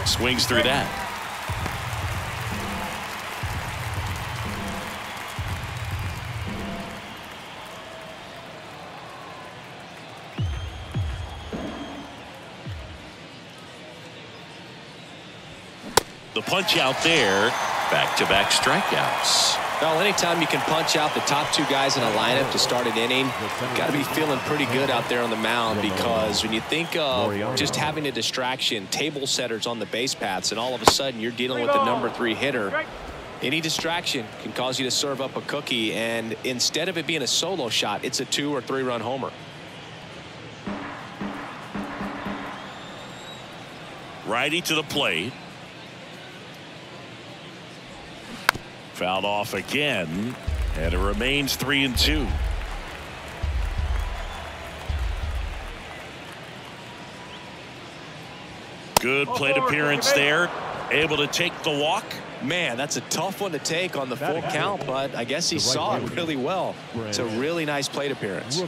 Swings through that. The punch out there. Back-to-back strikeouts. Well, anytime you can punch out the top two guys in a lineup to start an inning, you've got to be feeling pretty good out there on the mound, because when you think of just having a distraction, table setters on the base paths, and all of a sudden you're dealing with the #3 hitter, any distraction can cause you to serve up a cookie, and instead of it being a solo shot, it's a 2- or 3-run homer. Righty to the plate. Fouled off again, and it remains 3-2. Good plate appearance there. Able to take the walk. Man, that's a tough one to take on the full count, but I guess he saw it really well. It's a really nice plate appearance.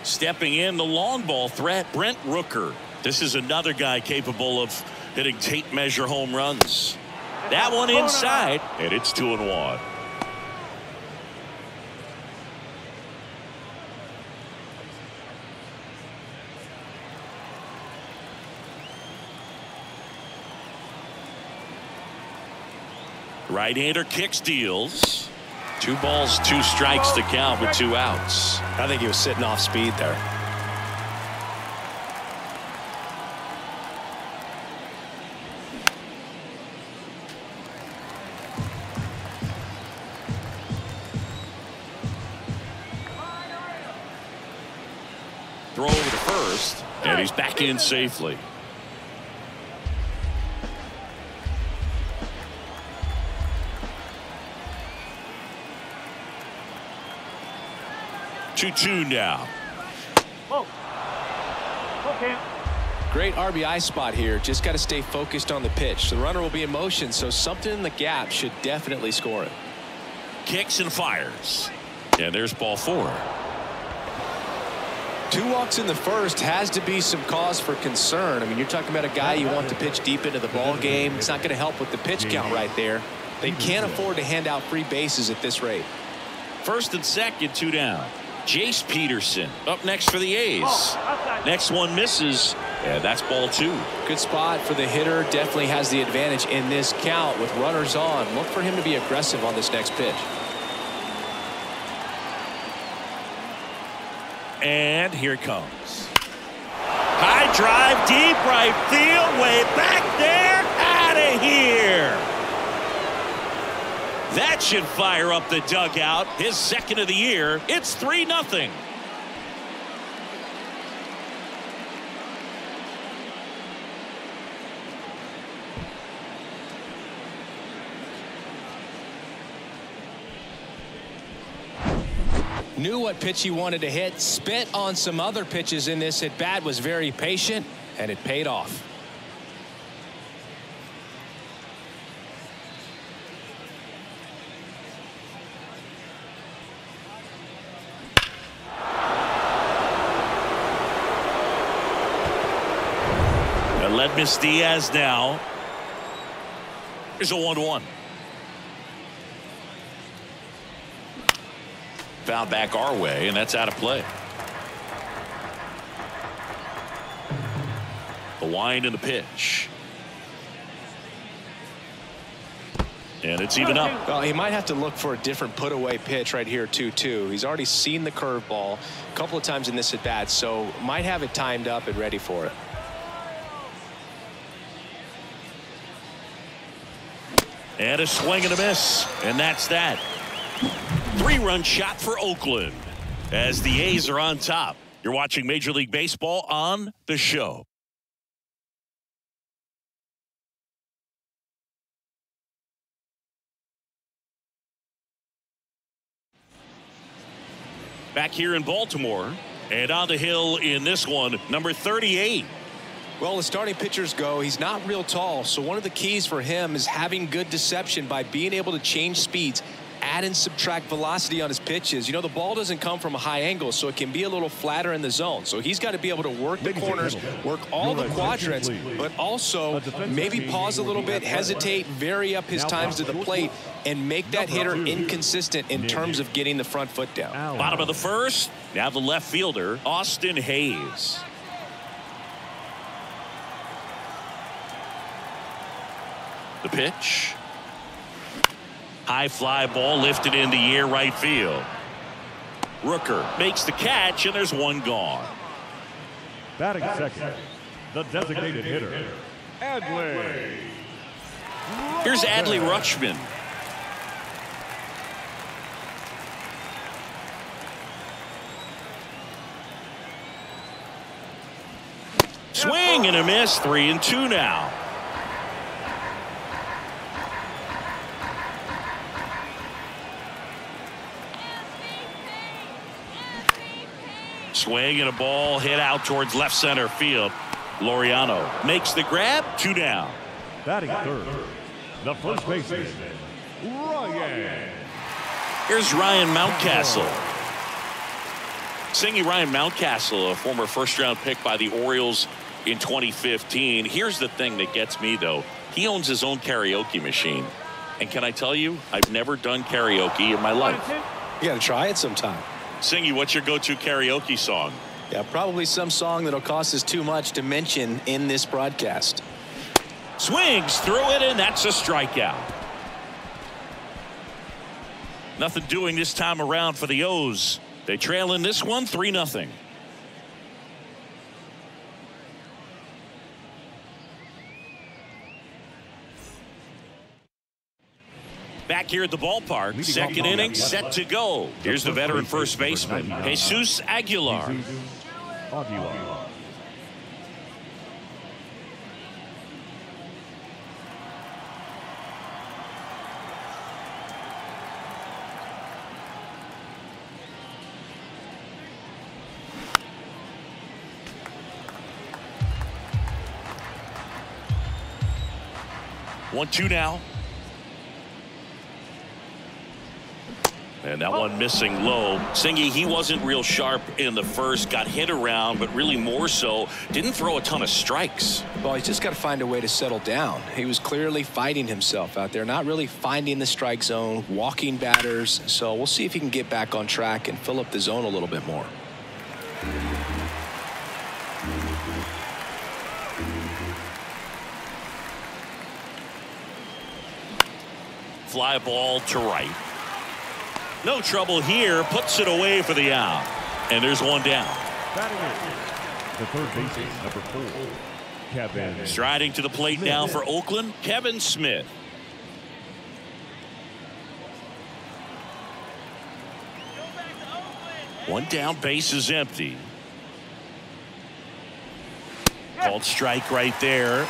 Stepping in, the long ball threat, Brent Rooker. This is another guy capable of hitting tape measure home runs. That one inside, and it's 2-1. Right-hander kicks, deals. 2 balls, 2 strikes to count with 2 outs. I think he was sitting off speed there. Throw over to first, and he's back in safely. Two now. Great RBI spot here. Just got to stay focused on the pitch. The runner will be in motion, so something in the gap should definitely score it. Kicks and fires, and there's ball 4. 2 walks in the first has to be some cause for concern. I mean, you're talking about a guy you want to pitch deep into the ball game. It's not going to help with the pitch count right there. They can't afford to hand out free bases at this rate. First and second, 2 down. Jace Peterson up next for the A's. Next one misses, and that's ball 2. Good spot for the hitter. Definitely has the advantage in this count with runners on. Look for him to be aggressive on this next pitch. And here it comes. High drive, deep right field, way back there, out of here. That should fire up the dugout. His second of the year. It's 3-0. Knew what pitch he wanted to hit. Spit on some other pitches in this at bat. Was very patient, and it paid off. Ledmus Diaz now. Here's a 1-1. Foul back our way, and that's out of play. The wind and the pitch. And it's even up. Well, he might have to look for a different put-away pitch right here, 2-2. He's already seen the curveball a couple of times in this at-bat, so might have it timed up and ready for it. And a swing and a miss, and that's that. 3-run shot for Oakland as the A's are on top. You're watching Major League Baseball on The Show. Back here in Baltimore, and on the hill in this one, number 38. Well, as starting pitchers go, he's not real tall, so one of the keys for him is having good deception by being able to change speeds add and subtract velocity on his pitches. You know, the ball doesn't come from a high angle, so it can be a little flatter in the zone. So he's got to be able to work the corners, work all the quadrants, but also maybe pause a little bit, hesitate, vary up his times to the plate, and make that hitter inconsistent in terms of getting the front foot down. Bottom of the first, now the left fielder, Austin Hayes. The pitch. High fly ball lifted in the air right field. Rooker makes the catch, and there's one gone. Batting second, the designated hitter, Adley. Here's Adley Rutschman. Swing and a miss, 3-2 now. Swing and a ball hit out towards left center field. Laureano makes the grab, 2 down. Batting third, the first baseman, Ryan. Here's Ryan Mountcastle. Singing Ryan Mountcastle, a former first-round pick by the Orioles in 2015. Here's the thing that gets me, though. He owns his own karaoke machine. And can I tell you, I've never done karaoke in my life. You got to try it sometime. Singy, what's your go-to karaoke song? Yeah, probably some song that'll cost us too much to mention in this broadcast. Swings through it, and that's a strikeout. Nothing doing this time around for the O's. They trail in this one 3-0. Back here at the ballpark, second inning set to go. Here's the veteran first baseman, Jesus Aguilar. Aguilar. One-two now. And that one missing low. Singy, he wasn't real sharp in the first, got hit around, but really more so, didn't throw a ton of strikes. Well, he's just got to find a way to settle down. He was clearly fighting himself out there, not really finding the strike zone, walking batters. So we'll see if he can get back on track and fill up the zone a little bit more. Fly ball to right. No trouble here, puts it away for the out. And there's one down. The third baseman, number 4, Kevin. Striding to the plate now for Oakland, Kevin Smith. One down, base is empty. Called strike right there.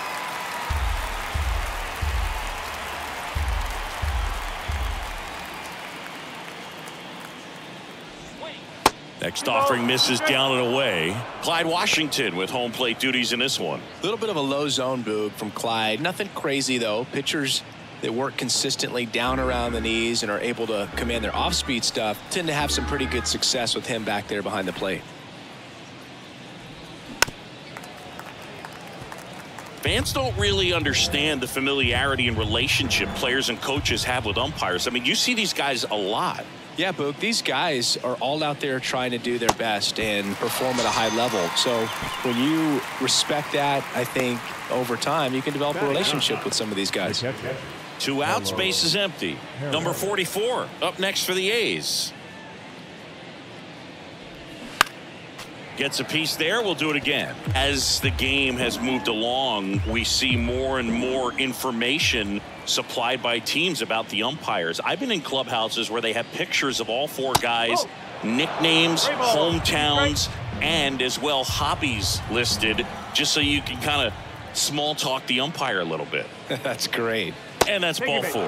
Next offering misses down and away. Clyde Washington with home plate duties in this one. A little bit of a low zone boog from Clyde. Nothing crazy, though. Pitchers that work consistently down around the knees and are able to command their off-speed stuff tend to have some pretty good success with him back there behind the plate. Fans don't really understand the familiarity and relationship players and coaches have with umpires. I mean, you see these guys a lot. Yeah, Boog, these guys are all out there trying to do their best and perform at a high level. So when you respect that, I think over time you can develop a relationship with some of these guys. 2 outs, base is empty. Number 44 up next for the A's. Gets a piece there. We'll do it again. As the game has moved along, we see more and more information supplied by teams about the umpires. I've been in clubhouses where they have pictures of all 4 guys, nicknames, hometowns, and as well hobbies listed, just so you can kind of small talk the umpire a little bit. That's great. And that's ball 4.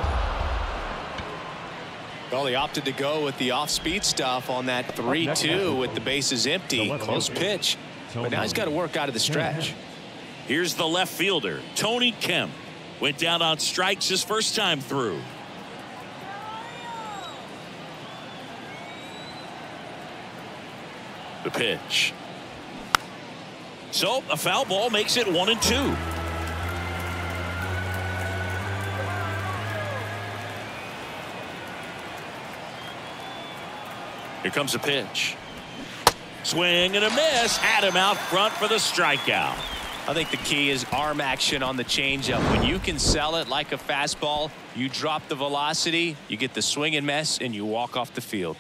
Well, he opted to go with the off-speed stuff on that 3-2 with the bases empty. Close pitch. But now he's got to work out of the stretch. Here's the left fielder, Tony Kemp. Went down on strikes his first time through. The pitch. So a foul ball makes it 1-2. Here comes the pitch. Swing and a miss. Had him out front for the strikeout. I think the key is arm action on the changeup. When you can sell it like a fastball, you drop the velocity, you get the swing and miss, and you walk off the field.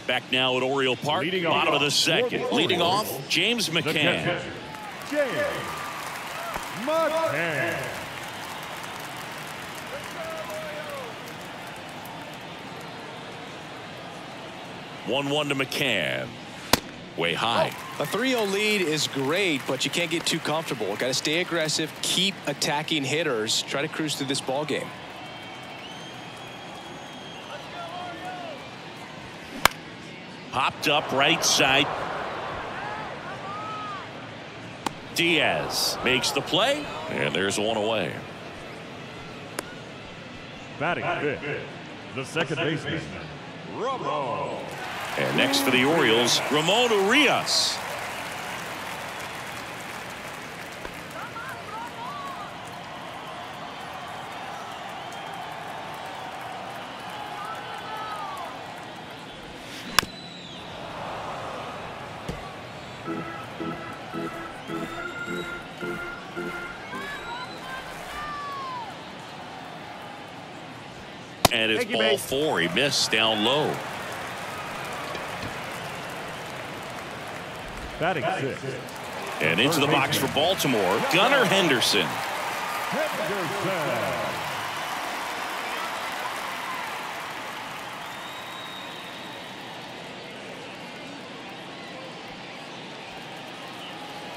Back now at Oriole Park, bottom of the second. Leading off, James McCann. James McCann. 1-1 to McCann. Way high. A 3-0 lead is great, but you can't get too comfortable. Got to stay aggressive, keep attacking hitters, try to cruise through this ball game. Popped up right side. Diaz makes the play, and there's one away. Batting fifth, the second baseman, Ramon. And next for the Orioles, Ramon Urias. And it's ball four. He missed down low. Batting sixth. And into the box for Baltimore, Gunnar Henderson.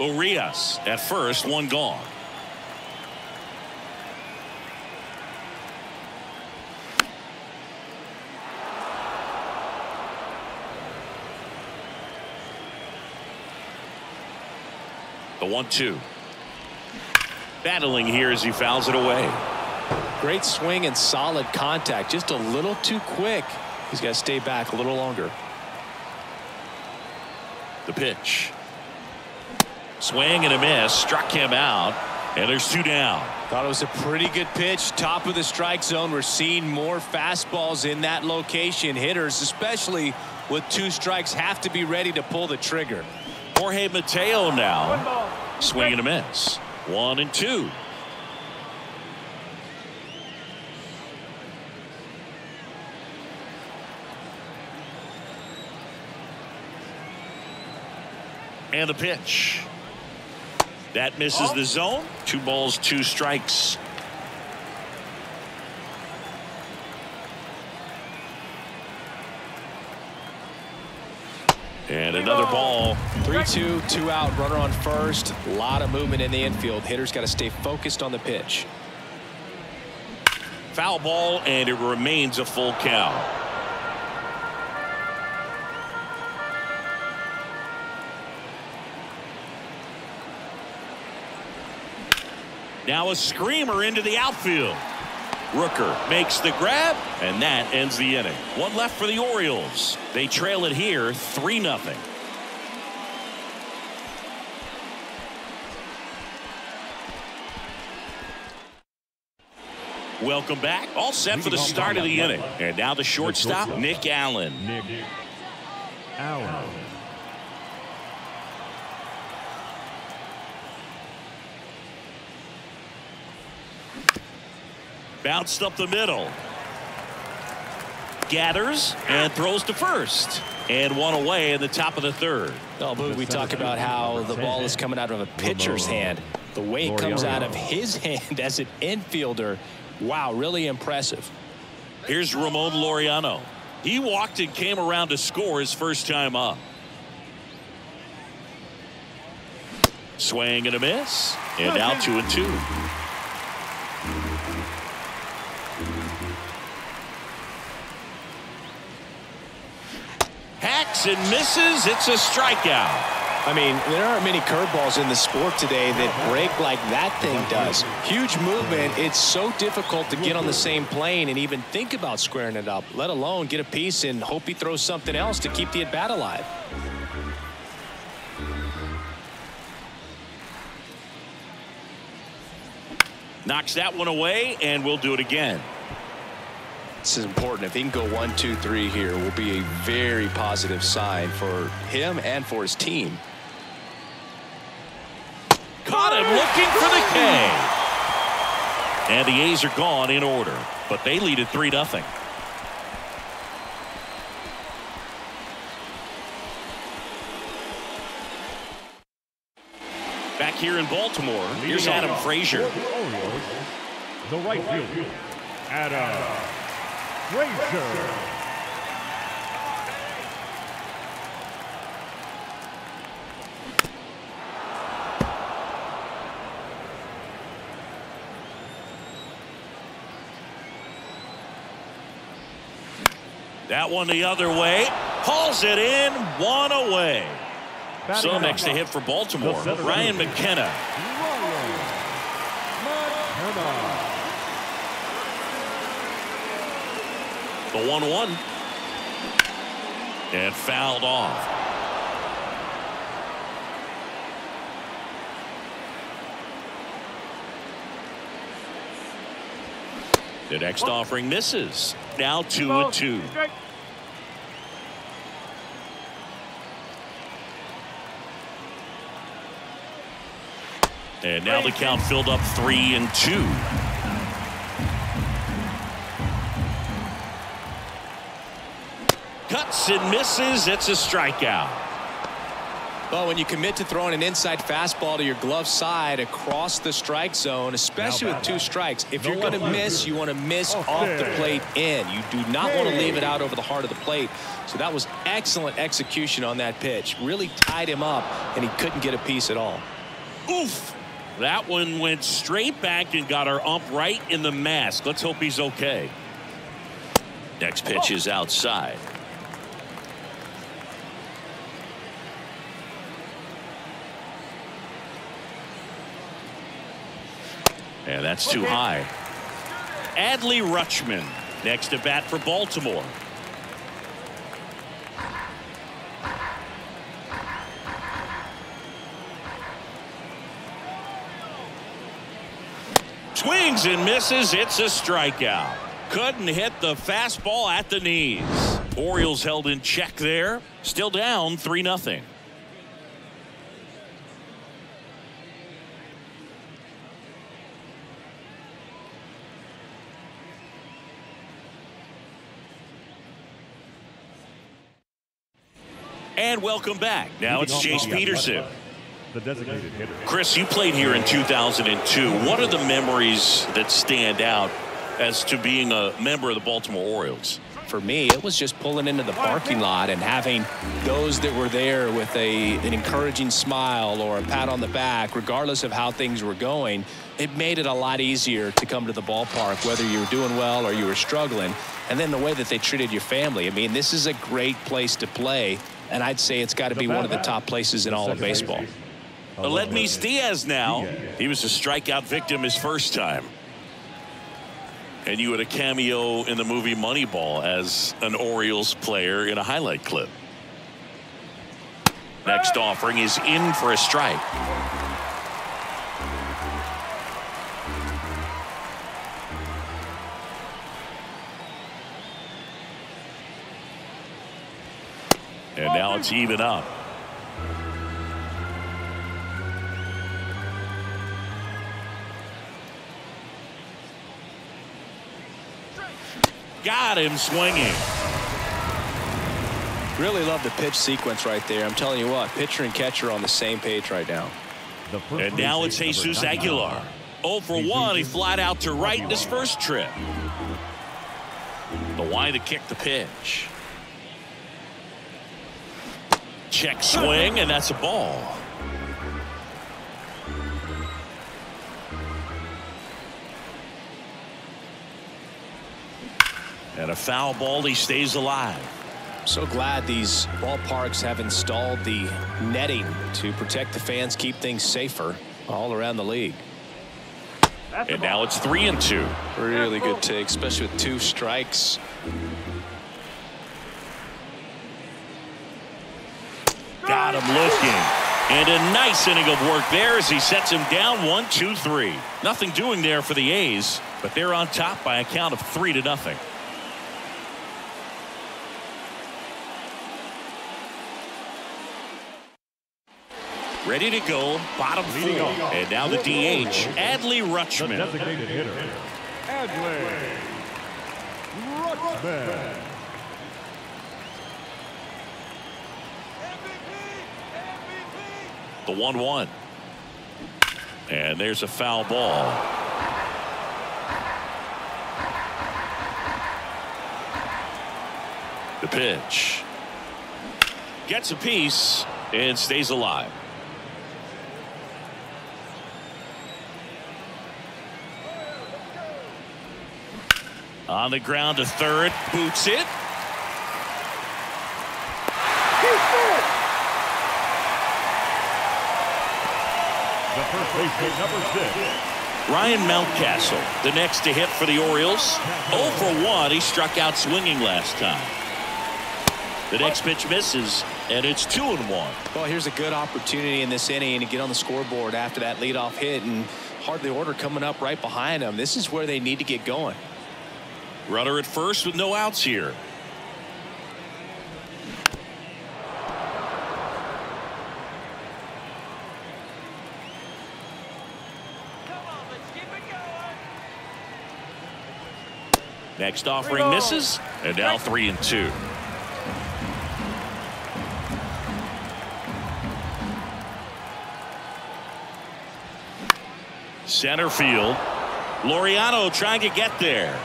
Urias at first, one gone. The 1-2. Battling here as he fouls it away. Great swing and solid contact. Just a little too quick. He's got to stay back a little longer. The pitch. Swing and a miss. Struck him out. And there's two down. Thought it was a pretty good pitch. Top of the strike zone. We're seeing more fastballs in that location. Hitters, especially with two strikes, have to be ready to pull the trigger. Jorge Mateo now. Swing and a miss. 1-2. And the pitch. That misses the zone. 2 balls, 2 strikes. And another ball. 3-2, 2 out, runner on first. A lot of movement in the infield. Hitters got to stay focused on the pitch. Foul ball, and it remains a full count. Now a screamer into the outfield. Rooker makes the grab, and that ends the inning. One left for the Orioles. They trail it here 3-0. Welcome back. All set for the start of the inning. And now the shortstop, Nick Allen. Nick Allen. Bounced up the middle. Gathers and throws to first. And one away in the top of the third. Oh, but we talk about how the ball is coming out of a pitcher's hand. The way it comes out of his hand as an infielder. Wow, really impressive. Here's Ramon Laureano. He walked and came around to score his first time up. Swing and a miss. And now 2-2. Hacks and misses. It's a strikeout. I mean, there aren't many curveballs in the sport today that break like that thing does. Huge movement. It's so difficult to get on the same plane and even think about squaring it up, let alone get a piece and hope he throws something else to keep the at-bat alive. Knocks that one away, and we'll do it again. This is important. If he can go 1, 2, 3 here, will be a very positive sign for him and for his team. Caught him looking for the K. And the A's are gone in order, but they lead at 3-0. Back here in Baltimore, here's Adam Frazier. Orioles, the right fielder, Adam Frazier. That one the other way. Hauls it in, one away. So next to hit for Baltimore, Ryan McKenna. The 1-1. And fouled off. The next offering misses. Now 2-2. And now the count filled up 3-2. Cuts and misses. It's a strikeout. Well, when you commit to throwing an inside fastball to your glove side across the strike zone, especially with 2 strikes, if you're going to miss, you want to miss off the plate in. You do not want to leave it out over the heart of the plate. So that was excellent execution on that pitch. Really tied him up, and he couldn't get a piece at all. Oof. That one went straight back and got our ump right in the mask. Let's hope he's okay. Next pitch is outside. And that's too high. Adley Rutschman next to bat for Baltimore. Swings and misses. It's a strikeout. Couldn't hit the fastball at the knees. Orioles held in check there. Still down 3-0. And welcome back. Now it's Chase Peterson. The designated hitter. Chris, you played here in 2002. What are the memories that stand out as to being a member of the Baltimore Orioles? For me, it was just pulling into the parking lot and having those that were there with an encouraging smile or a pat on the back, regardless of how things were going. It made it a lot easier to come to the ballpark, whether you were doing well or you were struggling. And then the way that they treated your family. I mean, this is a great place to play, and I'd say it's got to be one of the top places in all of baseball. Aledmys Diaz now. He was a strikeout victim his first time. And you had a cameo in the movie Moneyball as an Orioles player in a highlight clip. Next offering is in for a strike. And now it's even up. Got him swinging. Really love the pitch sequence right there. I'm telling you what, pitcher and catcher on the same page right now. And now it's Jesus Aguilar. 0 for 1. He flat out to right in his first trip. The wide to kick the pitch. Check swing, and that's a ball. And a foul ball. He stays alive. So glad these ballparks have installed the netting to protect the fans, keep things safer all around the league. And now it's 3-2. Really good take, especially with 2 strikes. Got him looking. And a nice inning of work there as he sets him down 1-2-3. Nothing doing there for the A's, but they're on top by a count of 3-0. Ready to go, bottom 4. And now the DH, Adley Rutschman. The designated hitter, Adley Rutschman. The 1-1. And there's a foul ball. The pitch. Gets a piece and stays alive. On the ground to third, boots it. The first baseman, number 6. Ryan Mountcastle, the next to hit for the Orioles. 0 for 1. He struck out swinging last time. The next pitch misses, and it's 2-1. Well, here's a good opportunity in this inning to get on the scoreboard after that leadoff hit, and hardly order coming up right behind them. This is where they need to get going. Runner at first with no outs here. Next offering misses, and now 3-2. Center field. Laureano trying to get there.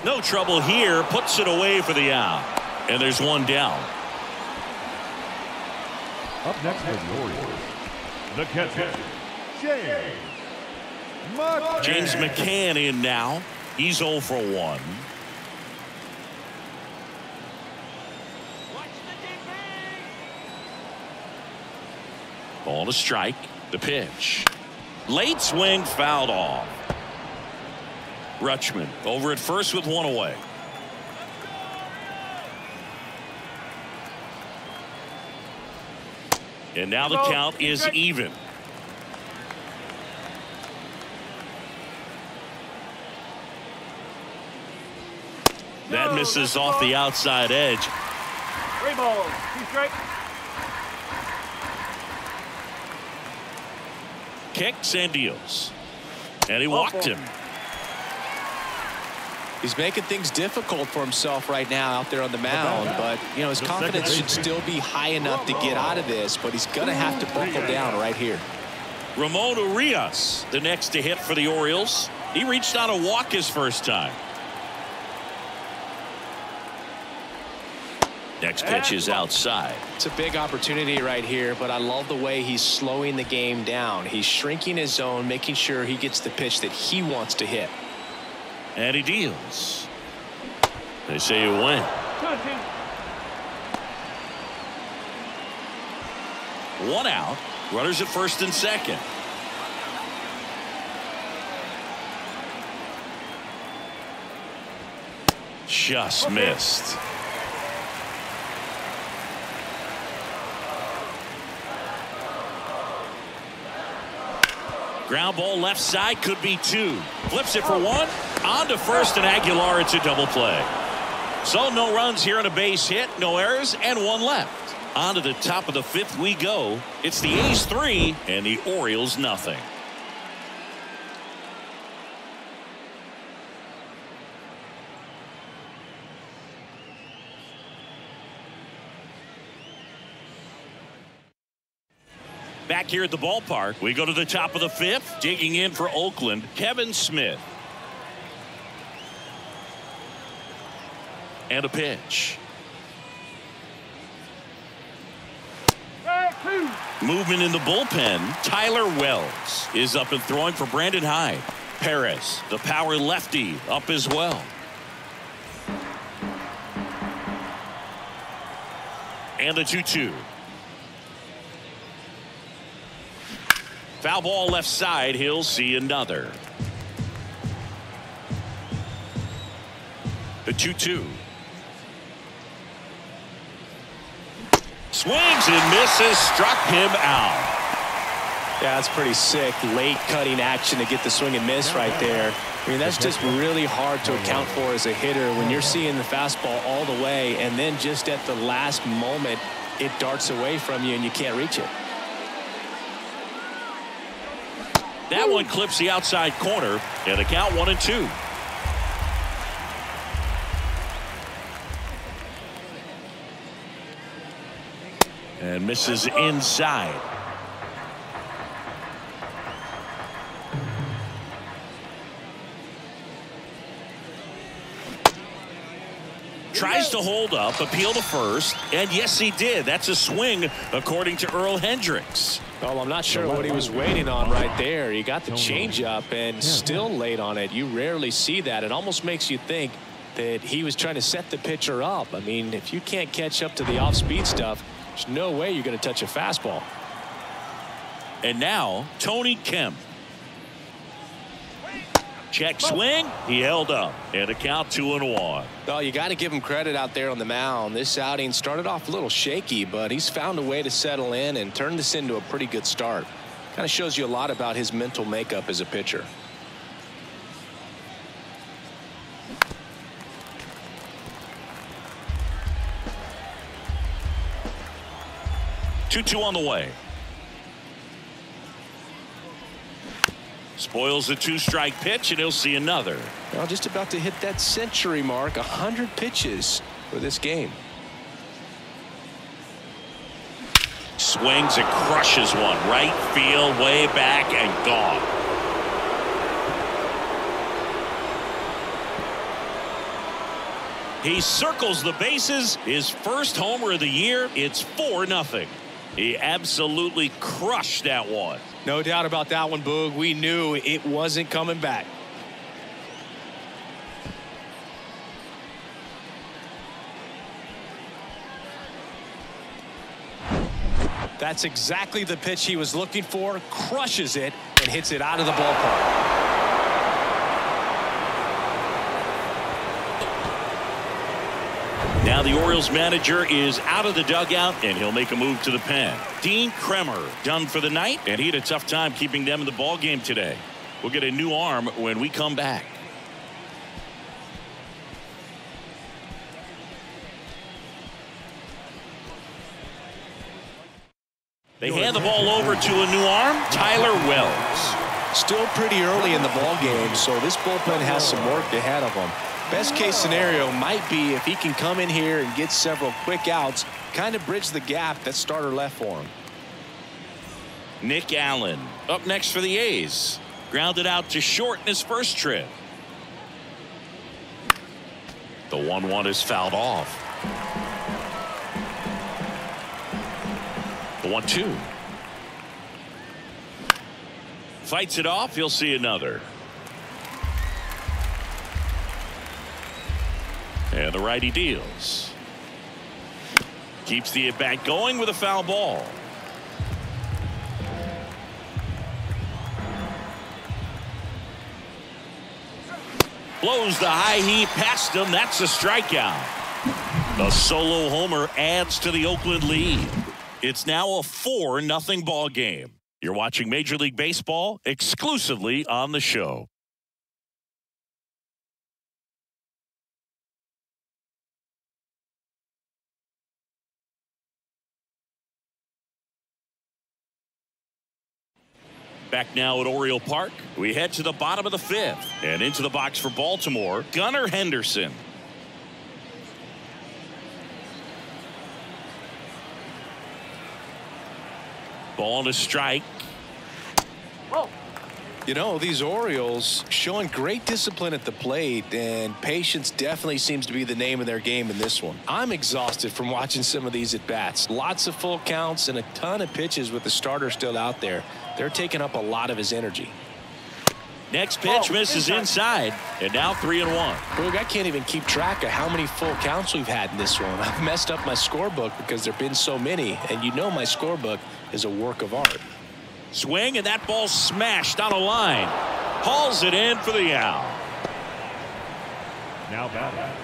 No trouble here, puts it away for the out. And there's one down. Up next for the Orioles, the catcher, James McCann in now. He's 0 for 1. Ball to strike. The pitch. Late swing fouled off. Rutschman over at first with 1 away. And now the count is even. That misses off the outside edge. 3 balls, 2 strikes. Kicks and deals. And he walked him. He's making things difficult for himself right now out there on the mound, but you know his confidence should still be high enough to get out of this, but he's gonna have to buckle down right here. Ramon Urias, the next to hit for the Orioles. He reached on a walk his first time. Next pitch is outside. It's a big opportunity right here, but I love the way he's slowing the game down. He's shrinking his zone, making sure he gets the pitch that he wants to hit. And he deals. They say you win. 1 out. Runners at first and second. Just missed. Ground ball left side, could be 2. Flips it for 1. On to first, and Aguilar, it's a double play. So no runs here on a base hit, no errors, and 1 left. On to the top of the 5th we go. It's the A's 3 and the Orioles nothing. Back here at the ballpark, we go to the top of the 5th. Digging in for Oakland, Kevin Smith. And a pitch. Movement in the bullpen. Tyler Wells is up and throwing for Brandon Hyde. Perez, the power lefty, up as well. And the 2-2. Foul ball left side. He'll see another. The 2-2. Swings and misses. Struck him out. Yeah, that's pretty sick. Late cutting action to get the swing and miss right there. I mean, that's just really hard to account for as a hitter when you're seeing the fastball all the way, and then just at the last moment, it darts away from you and you can't reach it. That one clips the outside corner, and the count 1-2. And misses inside. Tries to hold up, appeal to first, and yes, he did. That's a swing, according to Earl Hendricks. Well, I'm not sure what he was waiting on right there. He got the changeup and still late on it. You rarely see that. It almost makes you think that he was trying to set the pitcher up. I mean, if you can't catch up to the off-speed stuff, there's no way you're going to touch a fastball. And now, Tony Kemp. Check swing. He held up. And a count 2-1. Well, you got to give him credit out there on the mound. This outing started off a little shaky, but he's found a way to settle in and turn this into a pretty good start. Kind of shows you a lot about his mental makeup as a pitcher. Two on the way. Spoils the 2-strike pitch, and he'll see another. Well, just about to hit that century mark. 100 pitches for this game. Swings and crushes one. Right field, way back, and gone. He circles the bases. His first homer of the year. It's 4-0. He absolutely crushed that one. No doubt about that one, Boog. We knew it wasn't coming back. That's exactly the pitch he was looking for. Crushes it and hits it out of the ballpark. Now the Orioles manager is out of the dugout, and he'll make a move to the pen. Dean Kremer done for the night, and he had a tough time keeping them in the ball game today. We'll get a new arm when we come back. They hand the ball over to a new arm, Tyler Wells. Still pretty early in the ball game, so this bullpen has some work ahead of them. Best case scenario might be if he can come in here and get several quick outs, kind of bridge the gap that starter left for him. Nick Allen up next for the A's. Grounded out to short in his first trip. The 1-1 is fouled off. The 1-2. Fights it off. He'll see another. And the righty deals. Keeps the at-bat going with a foul ball. Blows the high heat past him. That's a strikeout. The solo homer adds to the Oakland lead. It's now a 4-0 ball game. You're watching Major League Baseball exclusively on the show. Back now at Oriole Park, we head to the bottom of the 5th and into the box for Baltimore, Gunnar Henderson. Ball to strike. Whoa. You know, these Orioles showing great discipline at the plate, and patience definitely seems to be the name of their game in this one. I'm exhausted from watching some of these at-bats. Lots of full counts and a ton of pitches with the starter still out there. They're taking up a lot of his energy. Next pitch misses inside, and now 3-1. Boog, I can't even keep track of how many full counts we've had in this one. I've messed up my scorebook because there have been so many, and you know my scorebook is a work of art. Swing, and that ball smashed on a line. Hauls it in for the out. Now batting,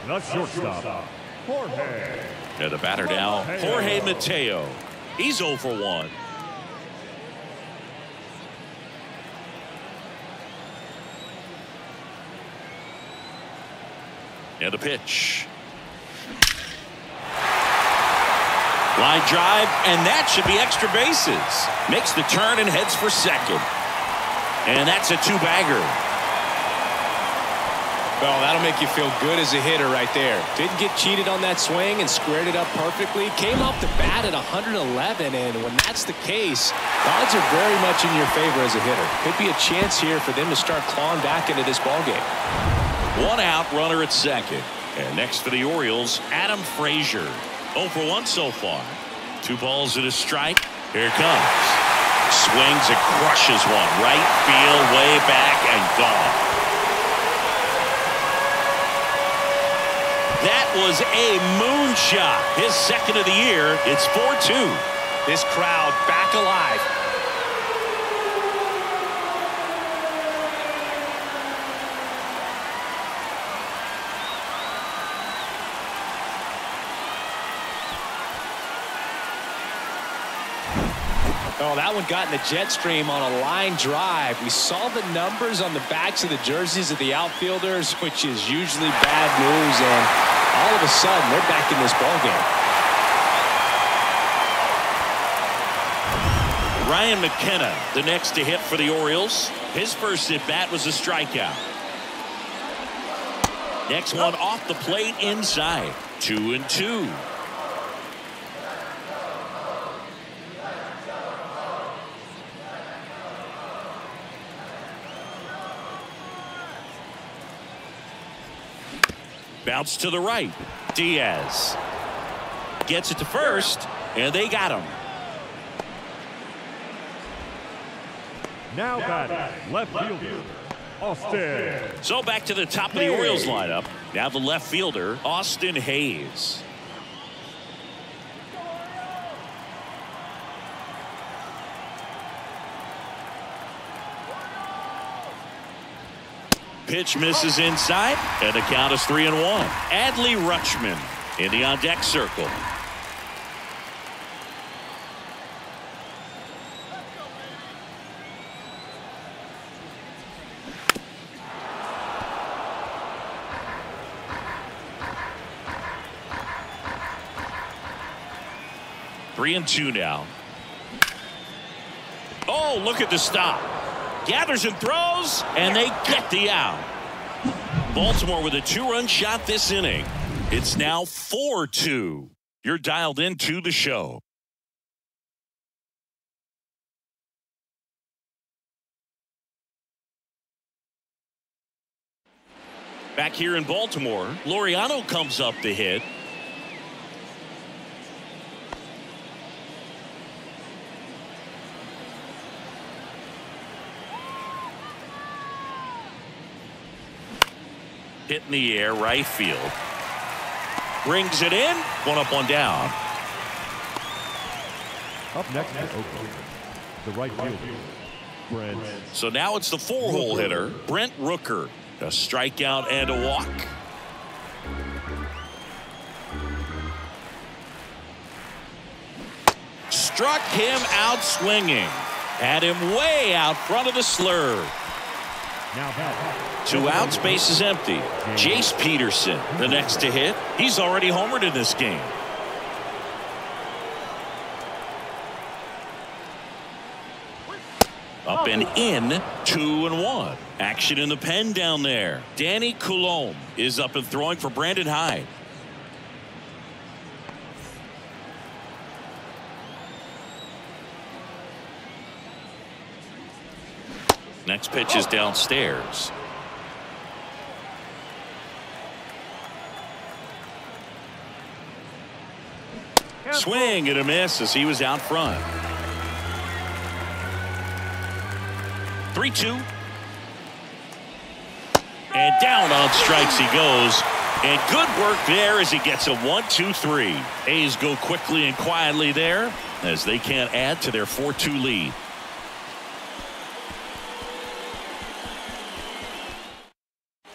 the shortstop, Jorge. And the batter now, Jorge Mateo. He's 0 for 1. And the pitch. Line drive, and that should be extra bases. Makes the turn and heads for second. And that's a 2-bagger. Well, that'll make you feel good as a hitter right there. Didn't get cheated on that swing and squared it up perfectly. Came off the bat at 111, and when that's the case, odds are very much in your favor as a hitter. Could be a chance here for them to start clawing back into this ballgame. 1 out, runner at second. And next for the Orioles, Adam Frazier. 0 for 1 so far. 2 balls and a strike. Here it comes. Swings and crushes one. Right field, way back, and gone. That was a moonshot. His second of the year. It's 4-2. This crowd back alive. Oh, that one got in the jet stream on a line drive. We saw the numbers on the backs of the jerseys of the outfielders, which is usually bad news, and all of a sudden they're back in this ballgame. Ryan McKenna, the next to hit for the Orioles. His first at bat was a strikeout. Next one off the plate inside. 2-2. Bounce to the right. Diaz gets it to first, and they got him. Now batting, left fielder, Austin. So back to the top of the Orioles lineup. Now the left fielder, Austin Hayes. Pitch misses inside, and the count is 3-1. Adley Rutschman in the on-deck circle. Three and 2 now. Oh, look at the stop. Gathers and throws, and they get the out. Baltimore with a 2-run shot this inning. It's now 4-2. You're dialed into the show. Back here in Baltimore, Laureano comes up to hit. Hit in the air, right field. Brings it in. 1 up, 1 down. Up next is Oakland, the right fielder, Brent. So now it's the 4-hole hitter, Brent Rooker. A strikeout and a walk. Struck him out swinging. Had him way out front of the slurve. 2 outs, base is empty. Jace Peterson, the next to hit. He's already homered in this game. Up and in, 2-1. Action in the pen down there. Danny Coulombe is up and throwing for Brandon Hyde. Next pitch is downstairs. Swing and a miss as he was out front. 3-2. And down on strikes he goes. And good work there as he gets a 1-2-3. A's go quickly and quietly there as they can't add to their 4-2 lead.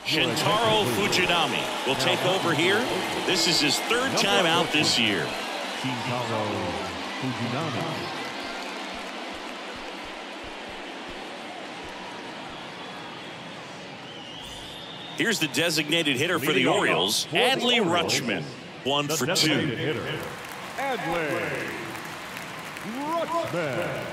Shintaro Fujinami will take over here. This is his third time out this year. Shintaro Fujinami. Here's the designated hitter for the Orioles, Adley Rutschman. 1 for 2. Adley Rutschman.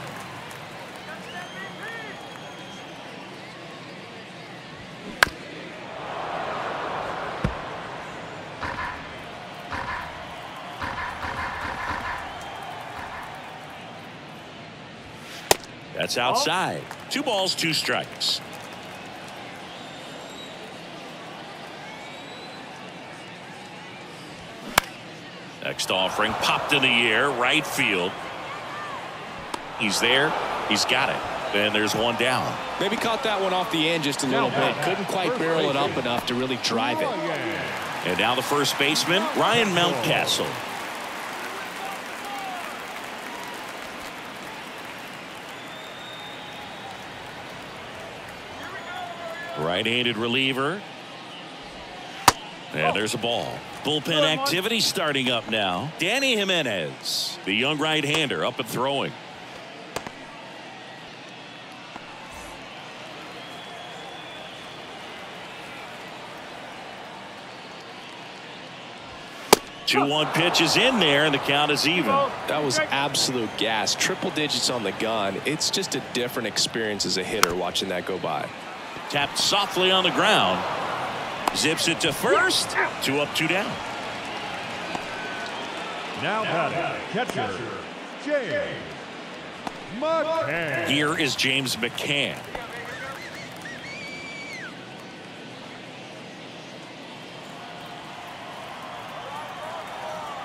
That's outside. 2 balls, 2 strikes. Next offering popped in the air, right field. He's there. He's got it. And there's 1 down. Maybe caught that one off the end just a little bit. Couldn't quite barrel it up enough to really drive it. And now the first baseman, Ryan Mountcastle. Right-handed reliever. And there's a ball. Bullpen activity starting up now. Danny Jimenez, the young right-hander, up and throwing. Two-one pitch is in there, and the count is even. That was absolute gas. Triple digits on the gun. It's just a different experience as a hitter watching that go by. Tapped softly on the ground. Zips it to first. 2 up, 2 down. Now batting, catcher, James McCann. Here is James McCann.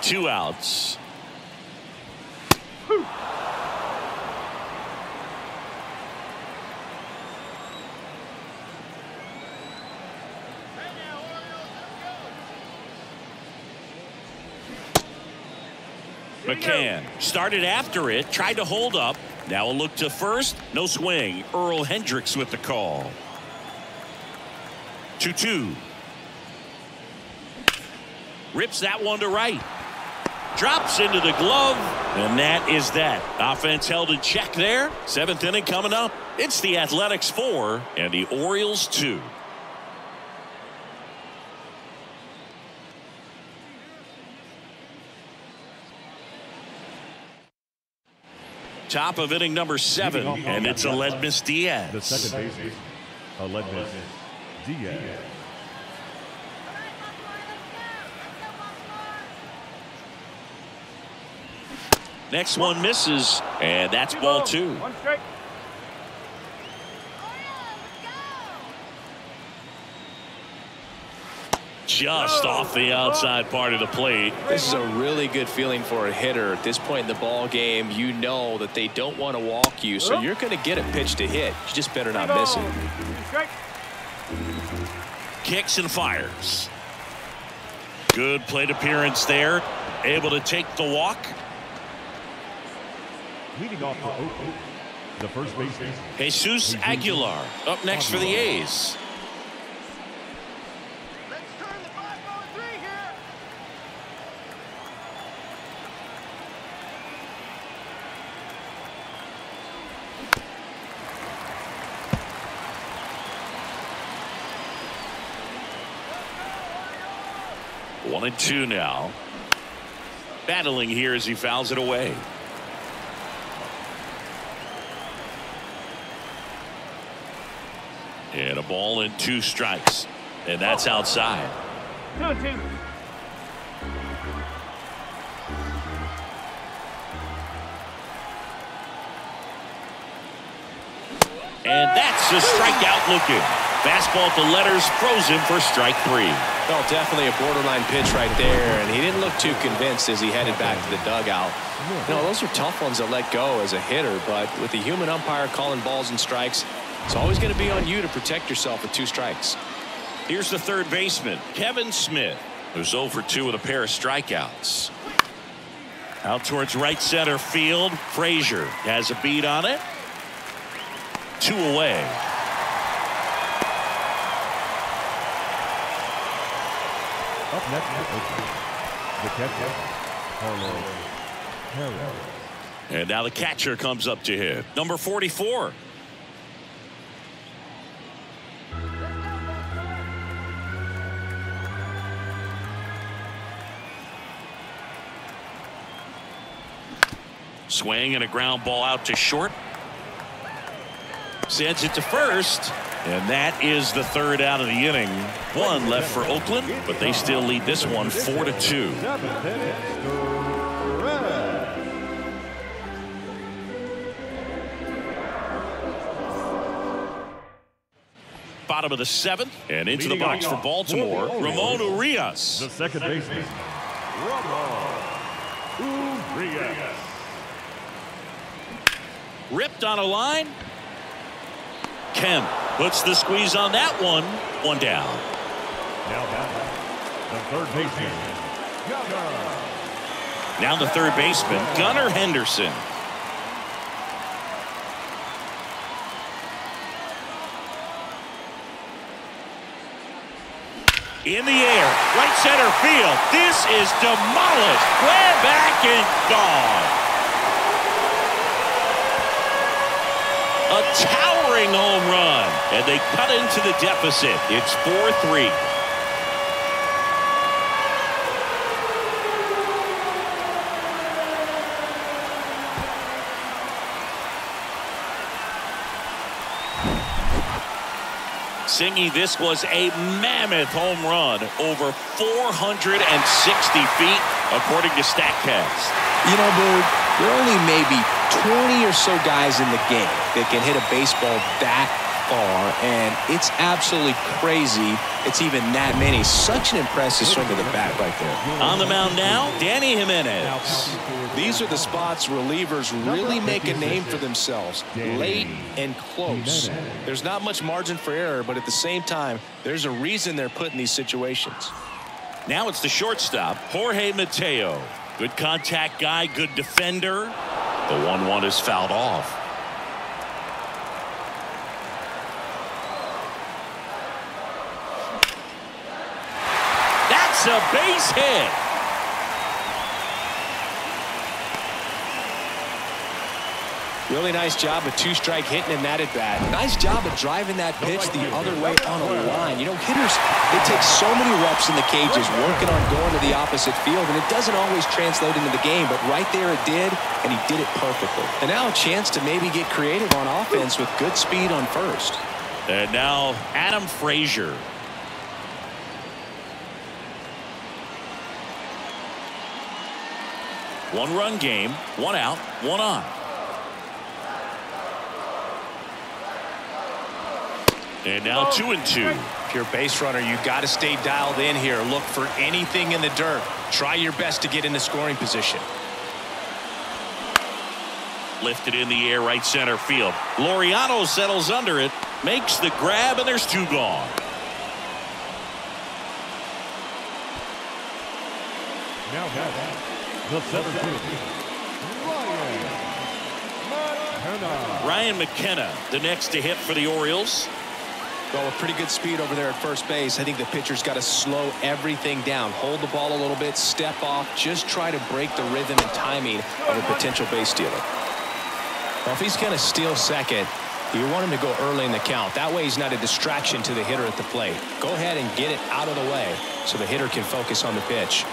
Two outs. McCann started after it, tried to hold up. Now a look to first. No swing. Earl Hendricks with the call. 2-2. Rips that one to right. Drops into the glove. And that is that. Offense held in check there. 7th inning coming up. It's the Athletics 4 and the Orioles 2. Top of inning number 7, and it's Aledmys Diaz. The second baseman, Aledmys Diaz. Next one misses, and that's ball 2. Just off the outside part of the plate. This is a really good feeling for a hitter at this point in the ball game. You know that they don't want to walk you, so you're going to get a pitch to hit. You just better not miss it. Kicks and fires. Good plate appearance there. Able to take the walk. Leading off for Oakland, the first baseman, Jesus Aguilar up next for the A's. One and 2 now. Battling here as he fouls it away. And a ball and 2 strikes. And that's outside. 2-2. And that's a strikeout looking. Fastball at the letters, throws him for strike 3. Well, definitely a borderline pitch right there, and he didn't look too convinced as he headed back to the dugout. You know, those are tough ones to let go as a hitter, but with the human umpire calling balls and strikes, it's always going to be on you to protect yourself with 2 strikes. Here's the third baseman, Kevin Smith, who's 0 for 2 with a pair of strikeouts. Out towards right center field. Frazier has a beat on it. 2 away. Up next, the catcher, Carlos. And now the catcher comes up to hit. Number 44. Swing and a ground ball out to short. Sends it to first. And that is the third out of the inning. 1 left for Oakland, but they still lead this one 4-2. Bottom of the 7th, and into the box for Baltimore, Ramon Urias. The second baseman, Ramon Urias. Ripped on a line. Kemp puts the squeeze on that one. 1 down. Now the third baseman, Gunnar. Now the third baseman, Gunnar Henderson. In the air, right center field. This is demolished. Way back and gone. A towering home run, and they cut into the deficit. It's 4-3. Singy, this was a mammoth home run, over 460 feet, according to StatCast. You know, Bird, there are only maybe 20 or so guys in the game that can hit a baseball that far, and it's absolutely crazy it's even that many. Such an impressive swing to the bat right there. On the mound now, Danny Jimenez. These are the spots relievers really make a name for themselves. Late and close. There's not much margin for error, but at the same time, there's a reason they're put in these situations. Now it's the shortstop, Jorge Mateo. Good contact guy, good defender. The 1-1 is fouled off. That's a base hit. Really nice job of two-strike hitting in that at bat. Nice job of driving that pitch the other way on a line. You know, hitters, they take so many reps in the cages working on going to the opposite field, and it doesn't always translate into the game, but right there it did, and he did it perfectly. And now a chance to maybe get creative on offense with good speed on first. And now Adam Frazier. One-run game, 1 out, 1 on. And now 2-2. If you're a base runner, you got to stay dialed in here. Look for anything in the dirt. Try your best to get in the scoring position. Lifted in the air, right center field. Laureano settles under it, makes the grab, and there's 2 gone. Now the center field, Ryan McKenna, the next to hit for the Orioles. Well, with pretty good speed over there at first base, I think the pitcher's got to slow everything down. Hold the ball a little bit, step off, just try to break the rhythm and timing of a potential base stealer. Well, if he's going to steal second, you want him to go early in the count. That way he's not a distraction to the hitter at the plate. Go ahead and get it out of the way so the hitter can focus on the pitch.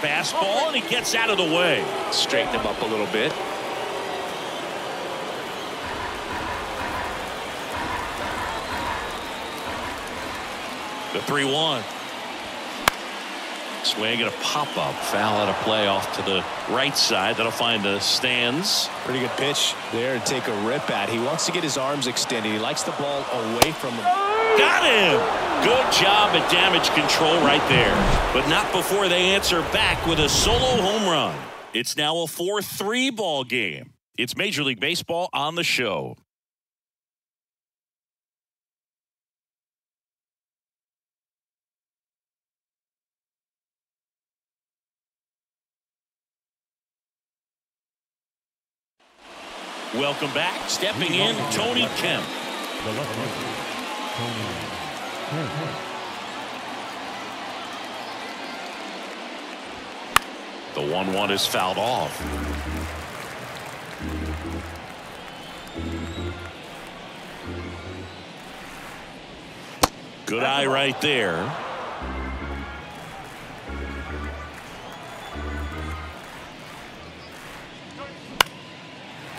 Fastball, and he gets out of the way. Straighten him up a little bit. The 3-1. Swing and a pop-up. Foul out of play off to the right side. That'll find the stands. Pretty good pitch there to take a rip at. He wants to get his arms extended. He likes the ball away from him. Got him! Good job at damage control right there. But not before they answer back with a solo home run. It's now a 4-3 ball game. It's Major League Baseball on the show. Welcome back. Stepping in, Tony Kemp. The left-hander, Tony Kemp. The 1-1 is fouled off. Good eye right there.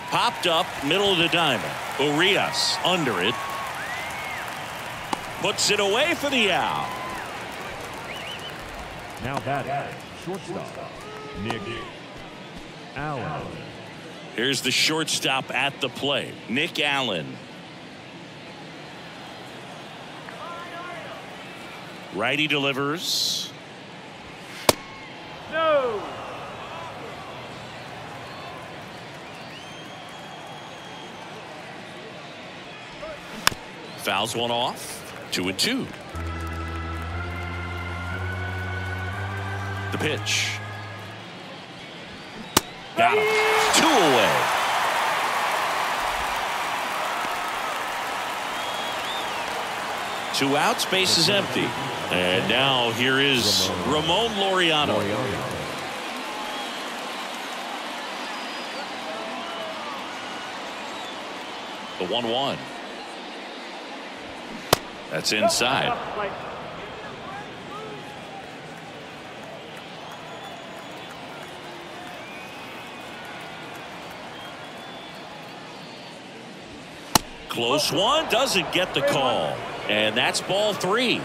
Popped up, middle of the diamond. Urias under it. Puts it away for the out. Now batting, shortstop, Nick Allen. Here's the shortstop at the plate, Nick Allen. Righty delivers. No. Fouls one off. 2-2. The pitch. Got him. 2 away. Two outs, base is empty. And now here is Ramon Laureano. The 1-1. That's inside. Close one, doesn't get the call. And that's ball 3.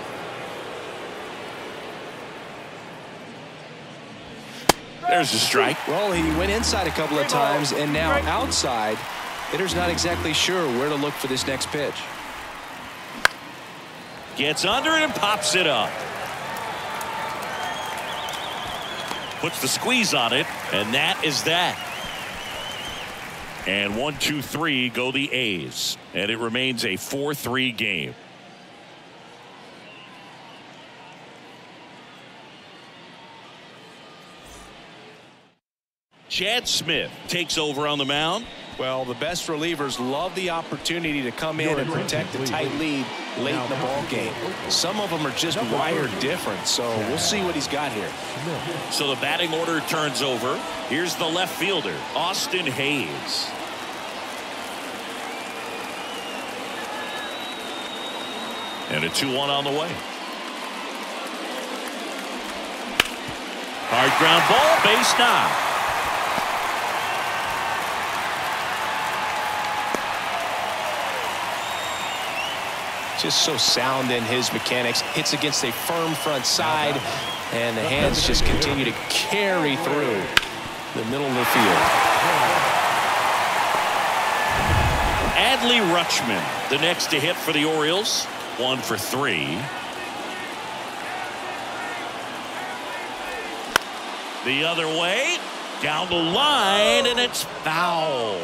There's a strike. Well, he went inside a couple of times, and now outside. Hitter's not exactly sure where to look for this next pitch. Gets under it and pops it up. Puts the squeeze on it, and that is that. And 1, 2, 3 go the A's, and it remains a 4-3 game. Chad Smith takes over on the mound. Well, the best relievers love the opportunity to come in and protect a tight lead late in the ball game. Some of them are just wired different, so we'll see what he's got here. So the batting order turns over. Here's the left fielder, Austin Hayes. And a 2-1 on the way. Hard ground ball, base knock. Just so sound in his mechanics. Hits against a firm front side, and the hands just continue to carry through the middle of the field. Adley Rutschman, the next to hit for the Orioles. 1 for 3. The other way, down the line, and it's foul.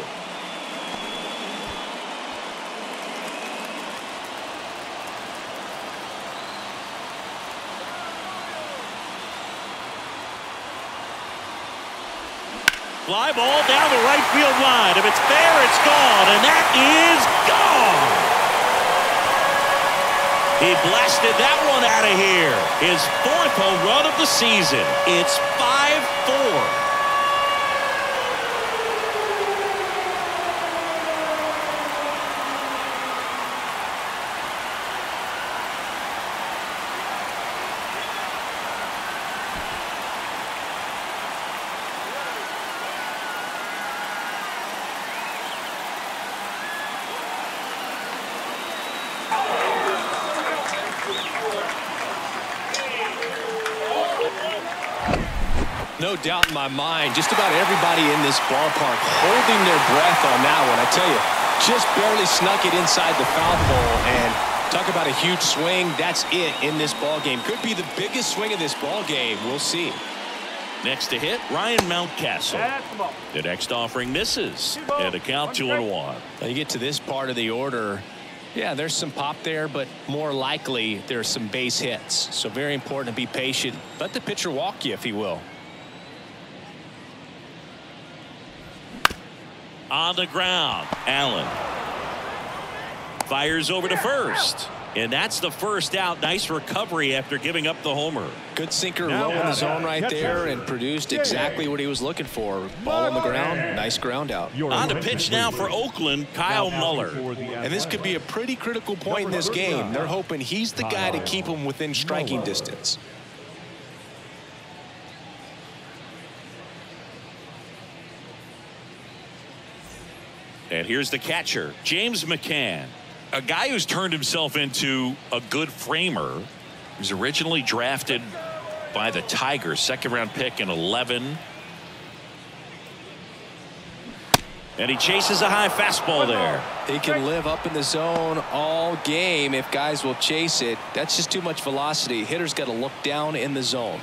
Fly ball down the right field line. If it's fair, it's gone, and that is gone. He blasted that one out of here. His 4th home run of the season. It's 5-4. No doubt in my mind, just about everybody in this ballpark holding their breath on that one. I tell you, just barely snuck it inside the foul pole, and talk about a huge swing. That's it in this ball game. Could be the biggest swing of this ball game. We'll see. Next to hit, Ryan Mountcastle. The next offering misses, and a count 2-1. Now you get to this part of the order. Yeah, there's some pop there, but more likely there's some base hits. So very important to be patient. Let the pitcher walk you, if he will. On the ground. Allen fires over to first. And that's the first out. Nice recovery after giving up the homer. Good sinker low in the zone right there and produced exactly what he was looking for. Ball on the ground. Nice ground out. On to pitch now for Oakland, Kyle Muller. And this could be a pretty critical point in this game. They're hoping he's the guy to keep them within striking distance. And here's the catcher, James McCann. A guy who's turned himself into a good framer. He was originally drafted by the Tigers, second-round pick in 11. And he chases a high fastball there. He can live up in the zone all game if guys will chase it. That's just too much velocity. Hitter's got to look down in the zone.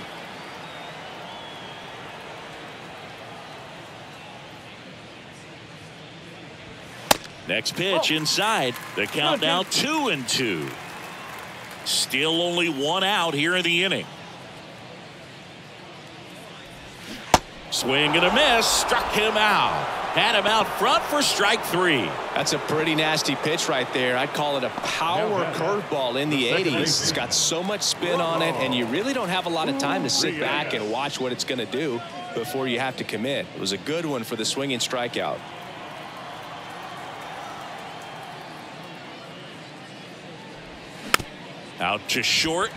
Next pitch inside. The count now 2-2. Still only one out here in the inning. Swing and a miss. Struck him out. Had him out front for strike 3. That's a pretty nasty pitch right there. I'd call it a power curveball in the 80s. It's got so much spin on it, and you really don't have a lot of time to sit back and watch what it's going to do before you have to commit. It was a good one for the swinging strikeout. Out to short.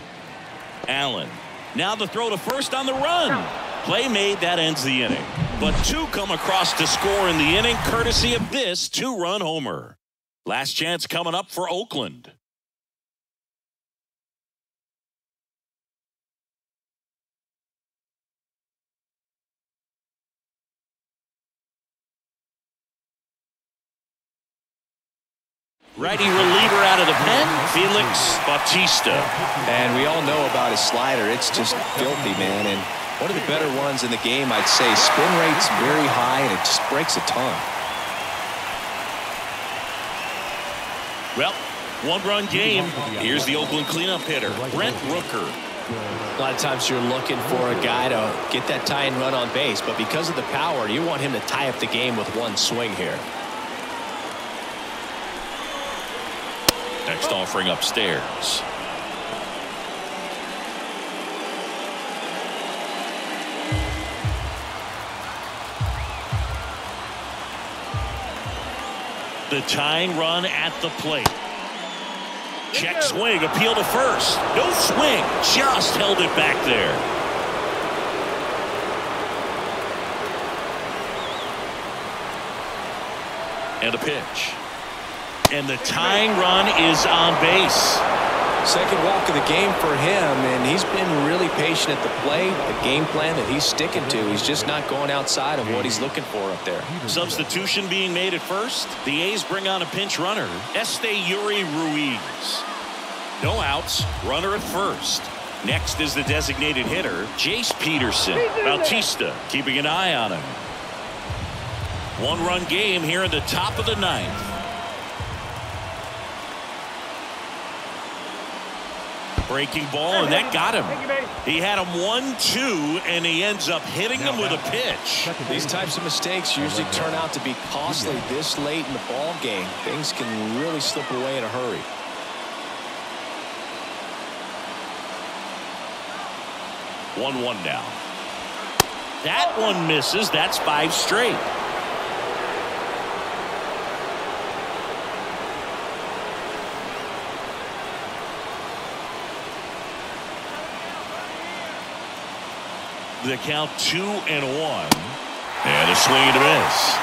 Allen. Now the throw to first on the run. Play made. That ends the inning. But two come across to score in the inning, courtesy of this two-run homer. Last chance coming up for Oakland. Righty reliever out of the pen, Felix Bautista. And we all know about his slider. It's just filthy, man. And one of the better ones in the game, I'd say. Spin rate's very high, and it just breaks a ton. Well, one-run game. Here's the Oakland cleanup hitter, Brent Rooker. A lot of times you're looking for a guy to get that tying run on base, but because of the power, you want him to tie up the game with one swing here. Next offering upstairs. The tying run at the plate. Check swing, appeal to first. No swing, just held it back there. And a pitch. And the tying run is on base. Second walk of the game for him, and he's been really patient at the plate. The game plan that he's sticking to, he's just not going outside of what he's looking for up there. Substitution being made at first. The A's bring on a pinch runner, Yuri Ruiz. No outs, runner at first. Next is the designated hitter, Jace Peterson. Bautista keeping an eye on him. One-run game here in the top of the ninth. Breaking ball, and that got him. He had him 1-2, and he ends up hitting him with a pitch. These types of mistakes usually turn out to be costly this late in the ball game. Things can really slip away in a hurry. One now. That one misses. That's 5 straight. The count 2-1. And a swing and a miss.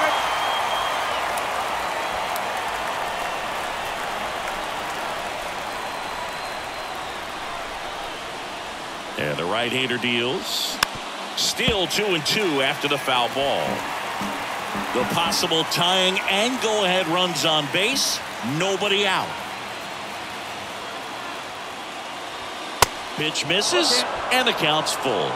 And the right-hander deals. Still 2-2 after the foul ball. The possible tying and go-ahead runs on base. Nobody out. Pitch misses, and the count's full.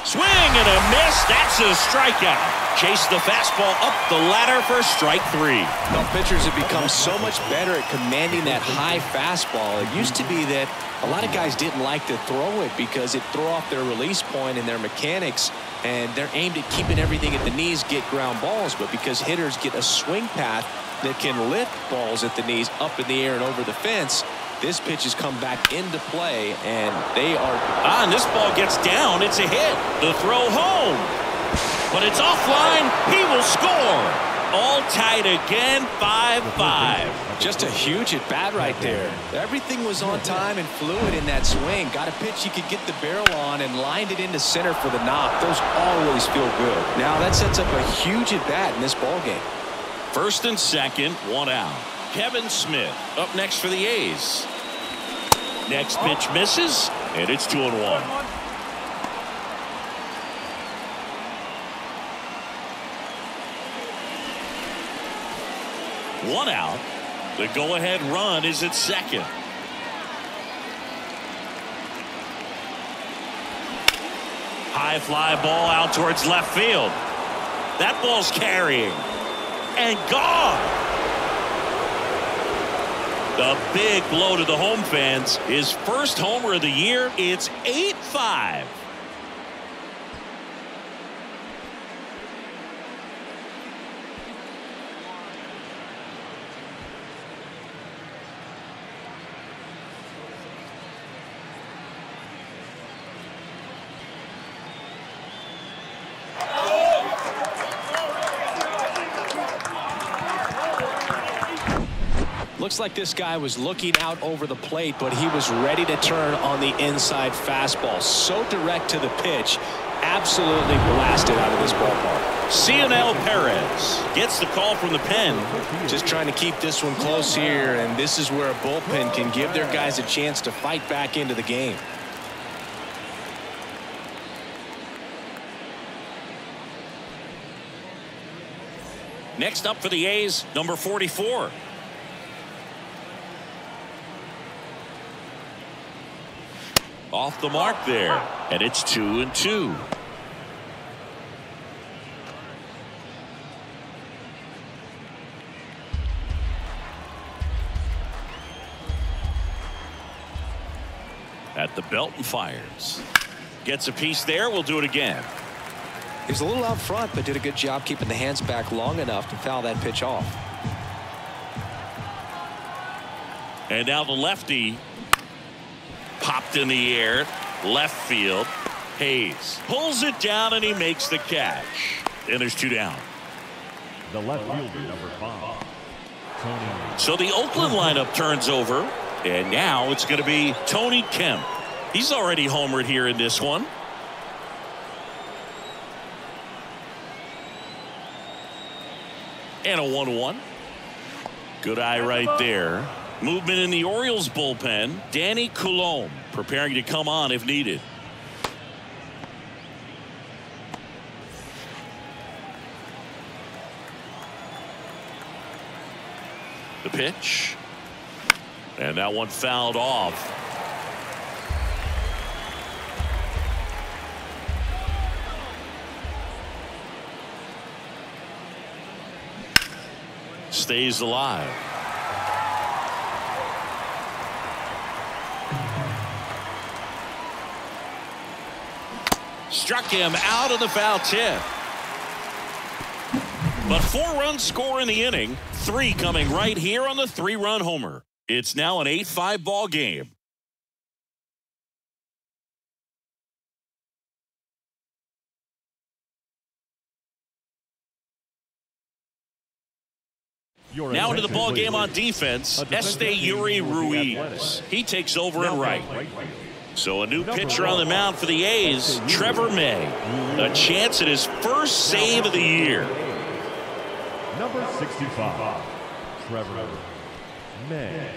Swing and a miss. That's a strikeout. Chase the fastball up the ladder for strike 3. Well, pitchers have become so much better at commanding that high fastball. It used to be that a lot of guys didn't like to throw it because it threw off their release point and their mechanics, and they're aimed at keeping everything at the knees, get ground balls. But because hitters get a swing path that can lift balls at the knees up in the air and over the fence, this pitch has come back into play, and they are... and this ball gets down. It's a hit. The throw home. But it's offline. He will score. All tied again, 5-5. Just a huge at-bat right there. Everything was on time and fluid in that swing. Got a pitch he could get the barrel on and lined it into center for the knock. Those always feel good. Now that sets up a huge at-bat in this ballgame. First and second, 1 out. Kevin Smith up next for the A's. Next pitch misses, and it's 2-1. One out. The go-ahead run is at second. High fly ball out towards left field. That ball's carrying. And gone. The big blow to the home fans. His first homer of the year. It's 8-5. Looks like this guy was looking out over the plate, but he was ready to turn on the inside fastball. So direct to the pitch. Absolutely blasted out of this ballpark. Cincinnati Perez gets the call from the pen. Just trying to keep this one close here, and this is where a bullpen can give their guys a chance to fight back into the game. Next up for the A's, number 44. Off the mark there, and it's 2-2. At the belt and fires. Gets a piece there. We'll do it again. He was a little out front, but did a good job keeping the hands back long enough to foul that pitch off. And now the lefty. Popped in the air, left field. Hayes pulls it down and he makes the catch. And there's 2 down. The left fielder, number 5, Tony. So the Oakland lineup turns over, and now it's going to be Tony Kemp. He's already homered here in this one. And a 1-1. Good eye right there. Movement in the Orioles bullpen. Danny Coulombe preparing to come on if needed. The pitch. And that one fouled off. Stays alive. Struck him out of the foul tip. But 4 runs score in the inning. 3 coming right here on the 3-run homer. It's now an 8-5 ball game. Now into the ball game on defense. Esteury Ruiz. He takes over in right. So a new pitcher on the mound for the A's, Trevor May. A chance at his first save of the year. Number 65, Trevor May.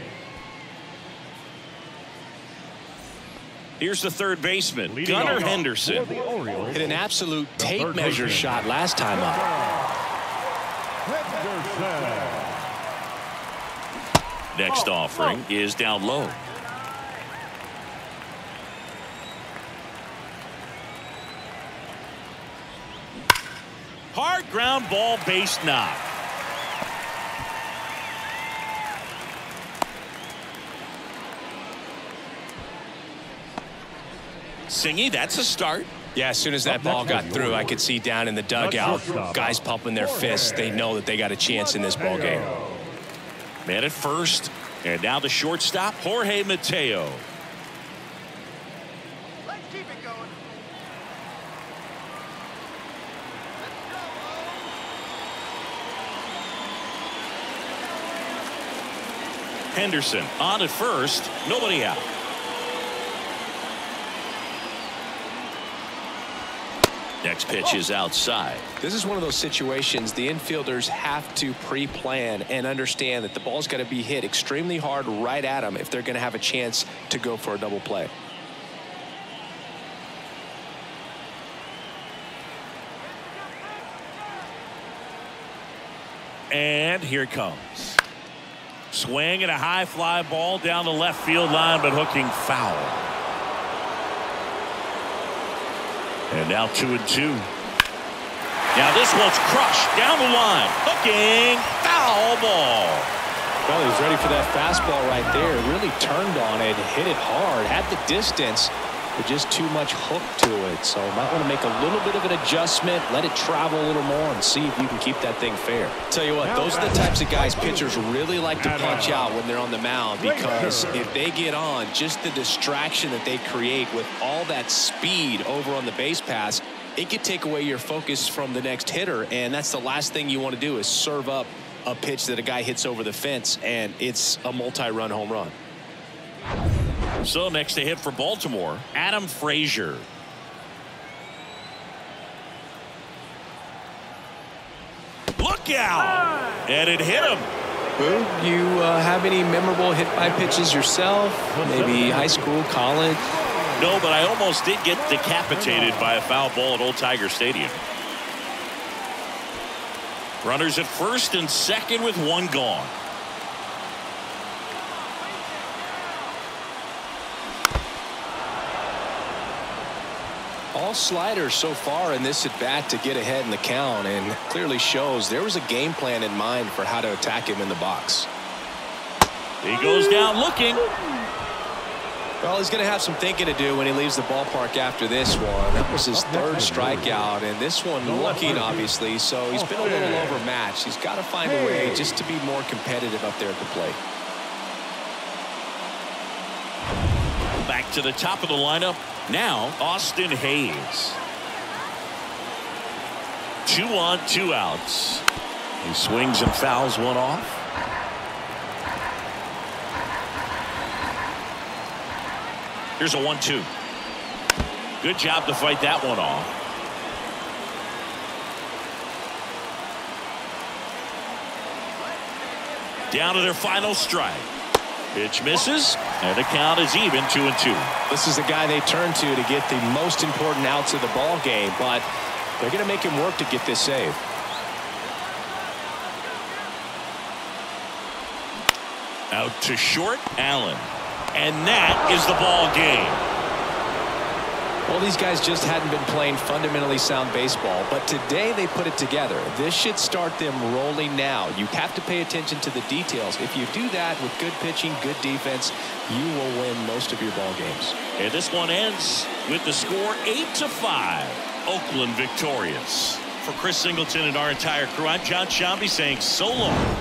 Here's the third baseman, Gunnar Henderson. Hit an absolute tape measure shot last time up. Next offering is down low. Hard ground ball, base knock. Singy, that's a start. Yeah, as soon as that ball got through, I could see down in the dugout, guys pumping their fists. They know that they got a chance in this ball game. Man at first, and now the shortstop, Jorge Mateo. Let's keep it going. Henderson on at first, nobody out. Next pitch is outside. This is one of those situations the infielders have to pre-plan and understand that the ball's got to be hit extremely hard right at them if they're going to have a chance to go for a double play. And here it comes. Swing and a high fly ball down the left field line, but hooking foul. And now 2-2. Now this one's crushed down the line. Hooking foul ball. Well, he was ready for that fastball right there. Really turned on it, hit it hard, had the distance, but just too much hook to it. So might want to make a little bit of an adjustment, let it travel a little more, and see if you can keep that thing fair. Tell you what, those are the types of guys pitchers really like to punch out when they're on the mound, because if they get on, just the distraction that they create with all that speed over on the base pass, it could take away your focus from the next hitter, and that's the last thing you want to do is serve up a pitch that a guy hits over the fence, and it's a multi-run home run. So next to hit for Baltimore, Adam Frazier. Look out! And it hit him. Boo, you have any memorable hit-by pitches yourself? Maybe high school, college? No, but I almost did get decapitated by a foul ball at Old Tiger Stadium. Runners at first and second with one gone. All sliders so far in this at bat to get ahead in the count, and clearly shows there was a game plan in mind for how to attack him in the box. He goes down looking. Well, he's going to have some thinking to do when he leaves the ballpark after this one. That was his third strikeout, and this one looking, obviously, so he's been a little overmatched. He's got to find a way just to be more competitive up there at the plate. Back to the top of the lineup. Now, Austin Hayes. 2 on, 2 outs. He swings and fouls one off. Here's a 1-2. Good job to fight that one off. Down to their final strike. Pitch misses, and the count is even, 2-2. This is the guy they turn to get the most important outs of the ball game, but they're going to make him work to get this save. Out to short, Allen. And that is the ball game. Well, these guys just hadn't been playing fundamentally sound baseball, but today they put it together. This should start them rolling now. You have to pay attention to the details. If you do that with good pitching, good defense, you will win most of your ball games. And this one ends with the score 8-5. Oakland victorious. For Chris Singleton and our entire crew, I'm John Shambi saying so long.